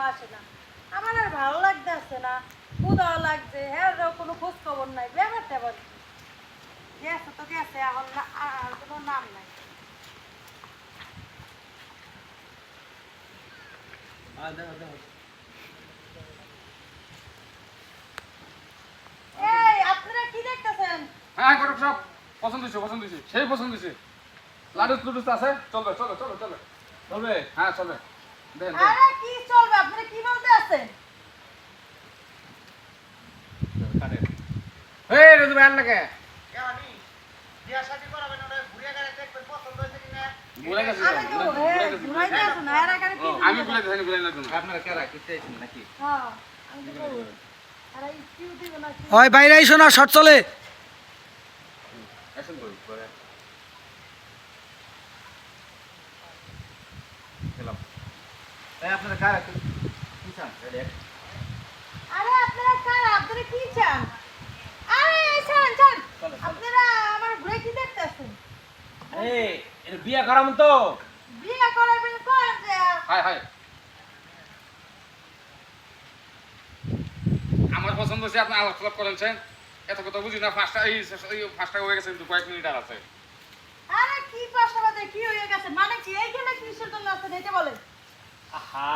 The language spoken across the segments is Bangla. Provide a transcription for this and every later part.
আসে না। আমার আর ভালো লাগতেছে না, ক্ষুধাও লাগছে, হ্যাঁ কোনো খোঁজ খবর নাই, ব্যাপারটা আবার কি? গেছে তো গেছে, এখন আর কোনো নাম নাই। এই আপনারা কি দেখতেছেন? হ্যাঁ ঘটক সব পছন্দ হয়েছে সেই পছন্দ হয়েছে। লাডুস লুডুস আছে, চলবে চলবে হ্যাঁ চলবে। দেন আরে কি চলবে, আপনারা কি বলতে আছেন? এই রোজ ভাই লাগে ভুলে গেছি আমি তো ঘুরাইতে আছেন না, এর আগে কি? আমি ভুলে না তুমি আপনারা কেরা কিতে আছেন নাকি? হ্যাঁ আমি তো বলবো। আরে কি দিব না কি? ওই বাইরে আইসো না, শর্ট চলে। অ্যাকশন করুন করে খেলাম। এই আপনারা কারা কি চান? রেডি? আরে আপনারা কার, আপনারা কি চান? আরে চান আপনারা আমার ঘুরে কি দেখতেছেন? এই এর বিয়া করাম তো। বিয়ে করাবেন কোন যে? হাই আমার পছন্দ হচ্ছে আপনি আলাপ করেন এত কথা বুঝি না। ফার্স্টটা হয়ে গেছে কিন্তু কয়েক মিনিট আর আছে। আরে কি পাশাপাশি কি হয়ে গেছে, মানে কি এইখানে কিসের জন্য আছেন এটা বলেন? আহা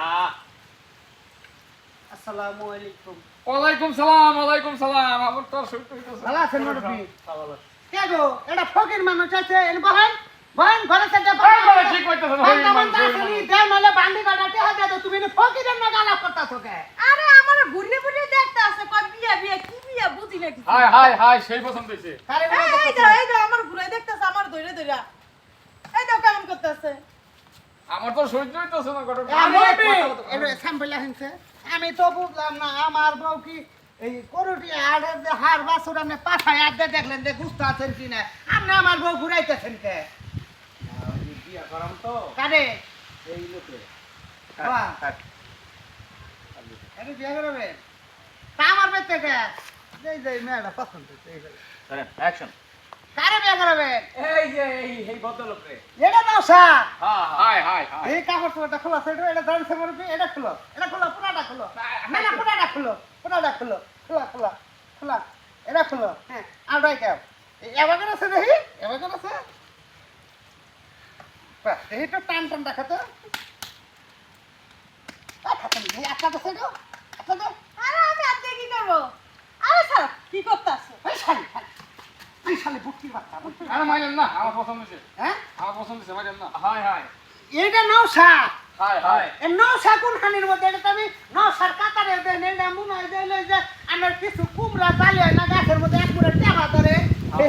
আসসালামু আলাইকুম। ওয়ালাইকুম সালাম। আমার তো শুনতে হইতাছে। ভালো আছেন মুরব্বি? কে গো, এটা ফকির মানুষ আছে, এন বহেন ঘরে থেকে ঠিক কইতাছেন তুমি ফকিরের না গালা করতেছো কে? আরে আমার ঘুরে ঘুরে দেখতে আছে কই বিয়ে কি বিয়ে বুঝি না কিছু। হাই সেই পছন্দ হইছে। এই দাও আমার ঘুরে দেখতেছে, আমার ধরে এই দাও কেমন করতেছে? আমার তো সহ্য হইতাছে না ঘটক। আমি তো বুঝলাম না, আমার বউ কি এই করুটি হাড়ের যে হাড় বাছুর আপনি পাঠায় আড্ডে দেখলেন যে গুস্ত আছেন কিনা, আপনি আমার বউ ঘুরাইতেছেন কে? বিয়া করাম তো। কারে এই লোকে। বাহ। আরে বিয়ে করবে তা আমার বেঁচে কে? যে মেয়েটা পছন্দ হয়েছে, এই যে। করেন অ্যাকশন। কারে বিয়ে করবে? এই যে এই ভদ্রলোক রে। এটা নাও সা। হ্যাঁ হাই এই কাপড় চোপড়টা খোলা সাইড, এটা জানছে মুরব্বি, এটা খুলো পুরাটা খুলো। না পুরাটা খুলো খোলা এটা খুলো। হ্যাঁ আড়াই কাপ এবার কেন আছে দেখি, বাহ এই তো টান দেখাতো আপনাদের সাইড আপনাদের। আরে আমি আজকে কি করব? আরে স্যার কি করতেছে? এই শালি বুটকি বাচ্চা আরে মাইলেন না, আমার পছন্দ হইছে। হ্যাঁ আমার পছন্দ হইছে, মাইলেন না। হাই এইটা নৌসা। হাই এই নৌসা কোন খানির মধ্যে? এটা তো আমি নৌসার কাতারে দেন, এটা মনে হয় যে আমার কিছু কুমড়া চালিয়ে না গাছের মধ্যে এক মুড়ে দেখা ধরে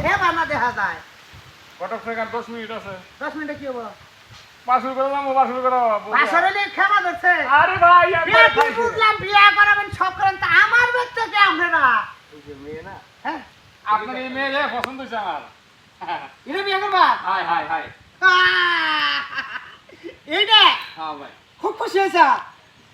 হেবা না দেখা যায়। ঘটক থেকে আর 10 মিনিট আছে। 10 মিনিটে কি হবো? বাসুল করো। বাসরে খেবা ধরছে। আরে ভাই বিয়া কি বুঝলাম, বিয়া করাবেন সব করেন, তা আমার বাচ্চা কে আপনারা? এই যে মেয়ে না। হ্যাঁ আপনার এই মেয়ে পছন্দ হইছে আমার। এটা বিয়া করবা? হাই এইটা হ্যাঁ ভাই। খুব খুশি হয়েছে।